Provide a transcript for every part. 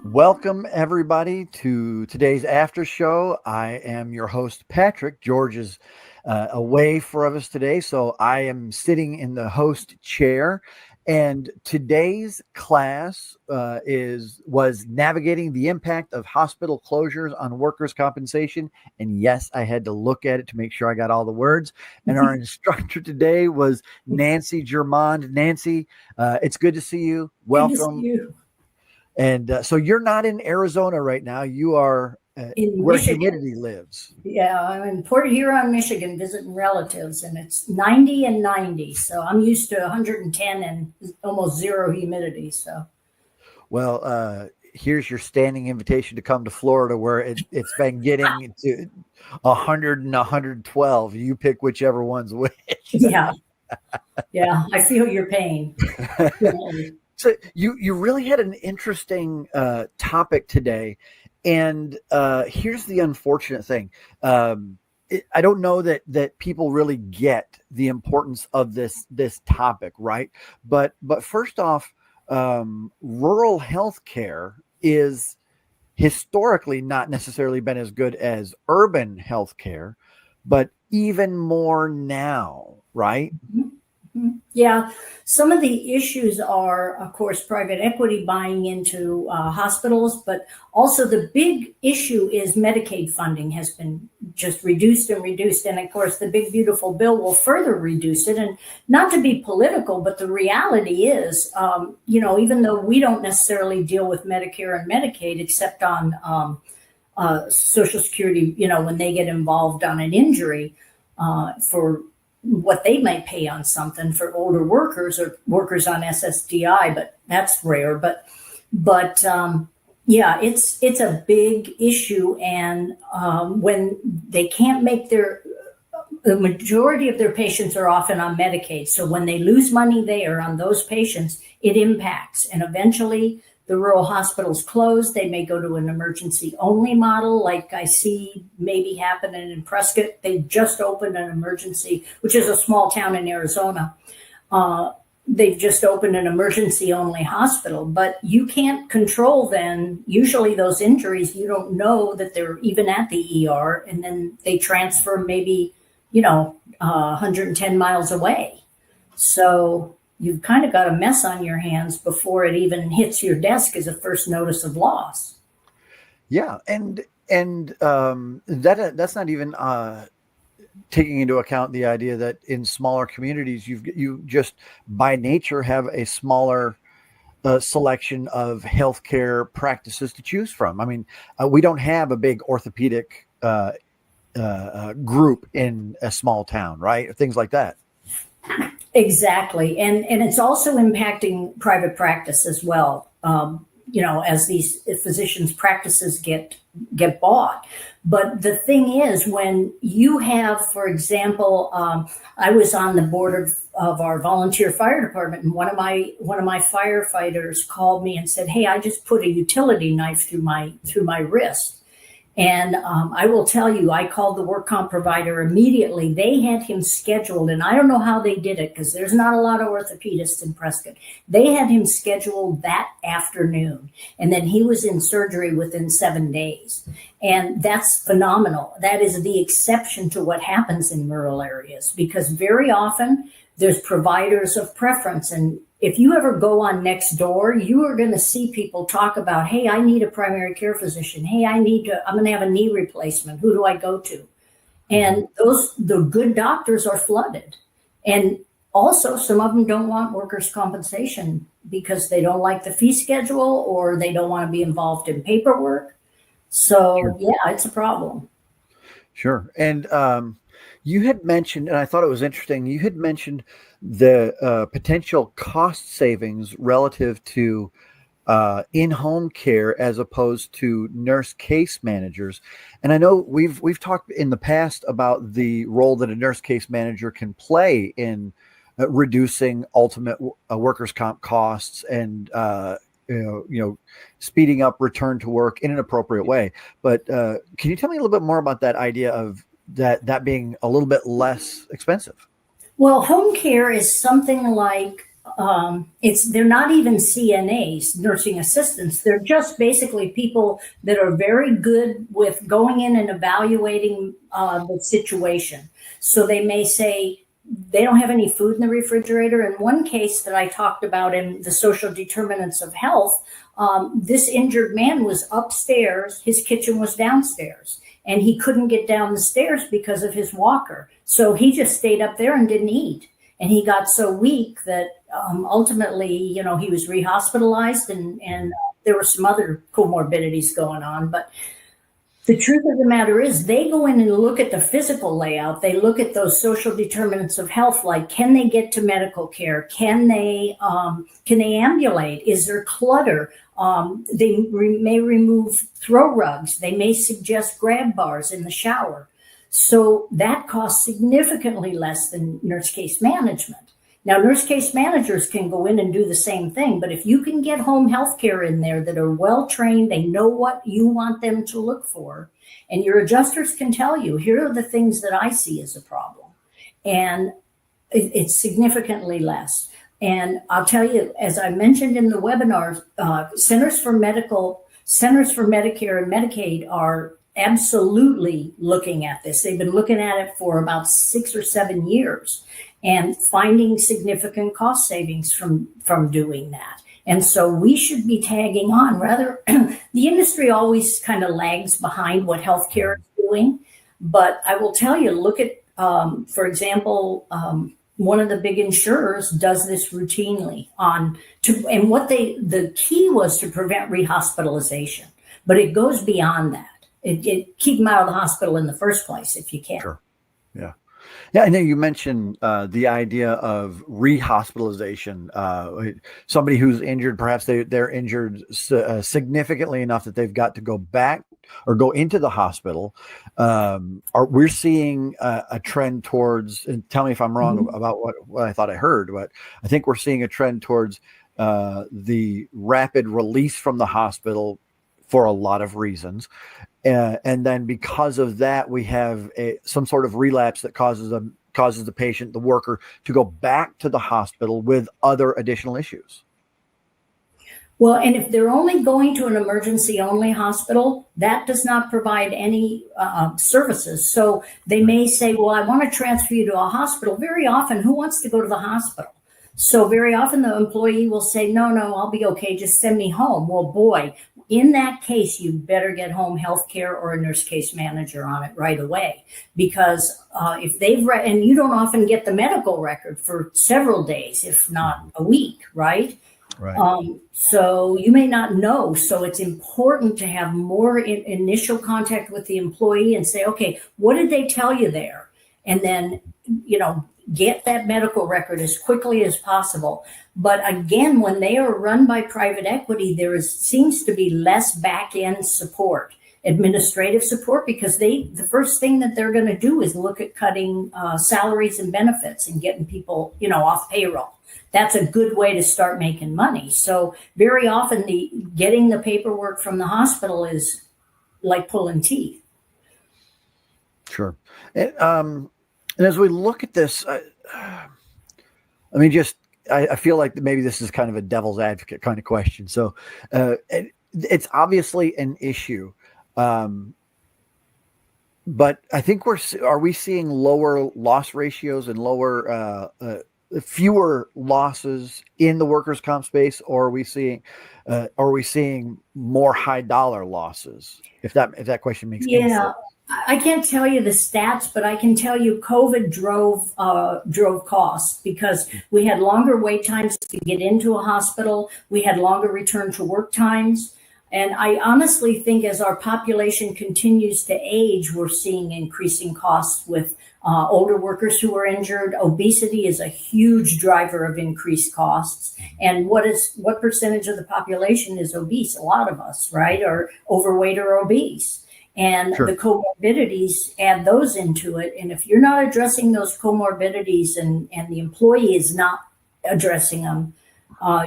Welcome, everybody, to today's after show. I am your host, Patrick. George is away for us today, so I am sitting in the host chair. And today's class was navigating the impact of hospital closures on workers' compensation. And yes, I had to look at it to make sure I got all the words. And our instructor today was Nancy Germond. Nancy, it's good to see you. Welcome. Good to see you. And so you're not in Arizona right now. You are in where Michigan. Humidity lives. Yeah, I'm in Port Huron, Michigan, visiting relatives, and it's 90 and 90. So I'm used to 110 and almost zero humidity. So, well, here's your standing invitation to come to Florida, where it's been getting to 100 and 112. You pick whichever one's which. Yeah, yeah, I feel your pain. So you really had an interesting topic today, and here's the unfortunate thing. I don't know that people really get the importance of this topic, right? But first off, rural healthcare is historically not necessarily been as good as urban healthcare, but even more now, right? Mm-hmm. Yeah, some of the issues are, of course, private equity buying into hospitals, but also the big issue is Medicaid funding has been just reduced and reduced. And of course, the big, beautiful bill will further reduce it. And not to be political, but the reality is, even though we don't necessarily deal with Medicare and Medicaid, except on Social Security, when they get involved on an injury for what they might pay on something for older workers or workers on SSDI, but that's rare. But yeah, it's a big issue. And when they can't make the majority of their patients are often on Medicaid. So when they lose money there on those patients, it impacts. And eventually the rural hospitals close. They may go to an emergency only model, like I see maybe happening in Prescott. They just opened an emergency, which is a small town in Arizona. They've just opened an emergency only hospital, but you can't control then. Usually those injuries, you don't know that they're even at the ER, and then they transfer maybe, 110 miles away. So you've kind of got a mess on your hands before it even hits your desk as a first notice of loss. Yeah, and that's not even taking into account the idea that in smaller communities, you just by nature have a smaller selection of healthcare practices to choose from. I mean, we don't have a big orthopedic group in a small town, right? Things like that. Exactly. And it's also impacting private practice as well. As these physicians' practices get bought. But the thing is, when you have, for example, I was on the board of our volunteer fire department, and one of my firefighters called me and said, "Hey, I just put a utility knife through my wrist." And I will tell you, I called the work comp provider immediately. They had him scheduled, and I don't know how they did it because there's not a lot of orthopedists in Prescott. They had him scheduled that afternoon, and then he was in surgery within 7 days. And that's phenomenal. That is the exception to what happens in rural areas, because very often there's providers of preference. And if you ever go on Nextdoor, you are going to see people talk about, "Hey, I need a primary care physician. Hey, I'm going to have a knee replacement. Who do I go to?" And the good doctors are flooded. And also some of them don't want workers' compensation because they don't like the fee schedule or they don't want to be involved in paperwork. So sure. Yeah, it's a problem. Sure. And you had mentioned, and I thought it was interesting, you had mentioned the potential cost savings relative to in-home care as opposed to nurse case managers. And I know we've talked in the past about the role that a nurse case manager can play in reducing ultimate workers' comp costs and speeding up return to work in an appropriate way. But can you tell me a little bit more about that idea of that being a little bit less expensive? Well, home care is something like they're not even CNAs, nursing assistants. They're just basically people that are very good with going in and evaluating the situation. So they may say they don't have any food in the refrigerator. In one case that I talked about in the social determinants of health, this injured man was upstairs, his kitchen was downstairs, and he couldn't get down the stairs because of his walker. So he just stayed up there and didn't eat. And he got so weak that ultimately, he was rehospitalized, and there were some other comorbidities going on. But the truth of the matter is they go in and look at the physical layout. They look at those social determinants of health, like can they get to medical care? Can they ambulate? Is there clutter? They may remove throw rugs. They may suggest grab bars in the shower. So that costs significantly less than nurse case management. Now, nurse case managers can go in and do the same thing, but if you can get home health care in there that are well trained, they know what you want them to look for, and your adjusters can tell you, here are the things that I see as a problem. And it's significantly less. And I'll tell you, as I mentioned in the webinar, Centers for Medicare and Medicaid are absolutely looking at this. They've been looking at it for about 6 or 7 years and finding significant cost savings from doing that. And so we should be tagging on. Rather, the industry always kind of lags behind what healthcare is doing. But I will tell you, look at, for example, one of the big insurers does this routinely and the key was to prevent rehospitalization, but it goes beyond that. It keep them out of the hospital in the first place if you can. Sure. Yeah. Yeah, I know you mentioned the idea of rehospitalization. Somebody who's injured, perhaps they're injured significantly enough that they've got to go back or go into the hospital. We're seeing a trend towards, and tell me if I'm wrong about what I thought I heard, but I think we're seeing a trend towards the rapid release from the hospital for a lot of reasons. And then because of that, we have some sort of relapse that causes the patient, the worker, to go back to the hospital with other additional issues. Well, and if they're only going to an emergency only hospital, that does not provide any services. So they may say, well, I want to transfer you to a hospital. Very often, who wants to go to the hospital? So very often the employee will say, no, I'll be okay. Just send me home. Well, boy, in that case, you better get home health care or a nurse case manager on it right away. Because if and you don't often get the medical record for several days, if not a week, right? Right. So you may not know. So it's important to have more initial contact with the employee and say, okay, what did they tell you there? And then, get that medical record as quickly as possible. But again, when they are run by private equity, seems to be less back-end support, administrative support, because the first thing that they're going to do is look at cutting salaries and benefits and getting people, off payroll. That's a good way to start making money. So very often getting the paperwork from the hospital is like pulling teeth. Sure. And as we look at this, I feel like maybe this is kind of a devil's advocate kind of question. So it's obviously an issue. But I think are we seeing lower loss ratios and fewer losses in the workers' comp space, or are we seeing more high dollar losses? If that question makes any sense. I can't tell you the stats, but I can tell you COVID drove costs because we had longer wait times to get into a hospital. We had longer return to work times. And I honestly think as our population continues to age, we're seeing increasing costs with older workers who are injured. Obesity is a huge driver of increased costs. And what percentage of the population is obese? A lot of us, right, are overweight or obese. And sure. The comorbidities, add those into it. And if you're not addressing those comorbidities and the employee is not addressing them,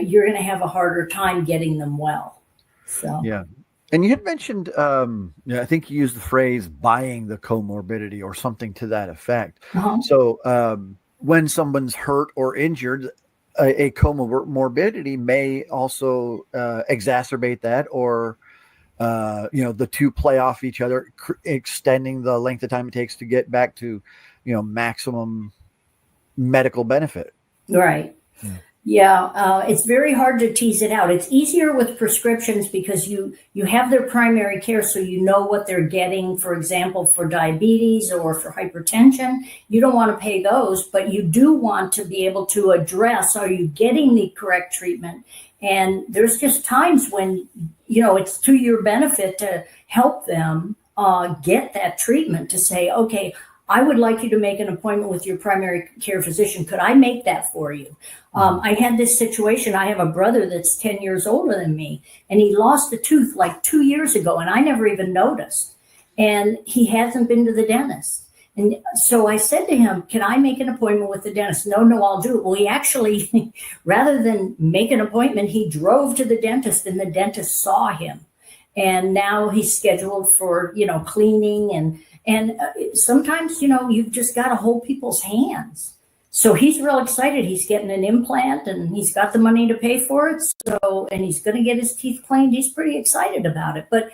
you're going to have a harder time getting them well. So yeah. And you had mentioned, I think you used the phrase buying the comorbidity or something to that effect. Uh-huh. So when someone's hurt or injured, a comorbidity may also exacerbate that, or the two play off each other, extending the length of time it takes to get back to maximum medical benefit. Right. Yeah, it's very hard to tease it out. It's easier with prescriptions because you have their primary care, so you know what they're getting. For example, for diabetes or for hypertension, you don't want to pay those, but you do want to be able to address, are you getting the correct treatment? And there's just times when, it's to your benefit to help them get that treatment, to say, okay, I would like you to make an appointment with your primary care physician. Could I make that for you? I had this situation. I have a brother that's 10 years older than me, and he lost a tooth like 2 years ago, and I never even noticed. And he hasn't been to the dentist. And so I said to him, can I make an appointment with the dentist? No, I'll do it. Well, he actually, rather than make an appointment, he drove to the dentist, and the dentist saw him. And now he's scheduled for, cleaning and sometimes, you've just got to hold people's hands. So he's real excited. He's getting an implant and he's got the money to pay for it. So, and he's going to get his teeth cleaned. He's pretty excited about it. But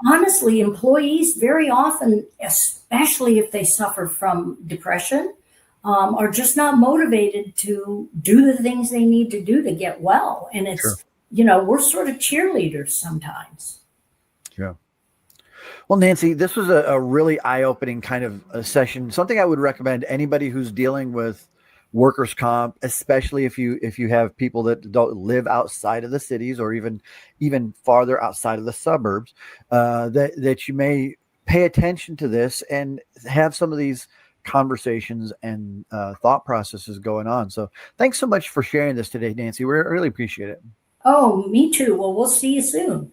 honestly, employees very often, especially if they suffer from depression, are just not motivated to do the things they need to do to get well. And it's, we're sort of cheerleaders sometimes. Yeah. Well, Nancy, this was a really eye-opening kind of a session. Something I would recommend anybody who's dealing with workers' comp, especially if you have people that don't live outside of the cities or even farther outside of the suburbs, that you may pay attention to this and have some of these conversations and thought processes going on. So thanks so much for sharing this today, Nancy. We really appreciate it. Oh, me too. Well, we'll see you soon.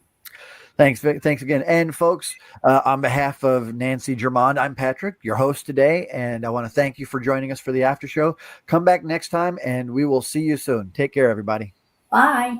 Thanks again. And folks, on behalf of Nancy Germond, I'm Patrick, your host today, and I want to thank you for joining us for the after show. Come back next time, and we will see you soon. Take care, everybody. Bye.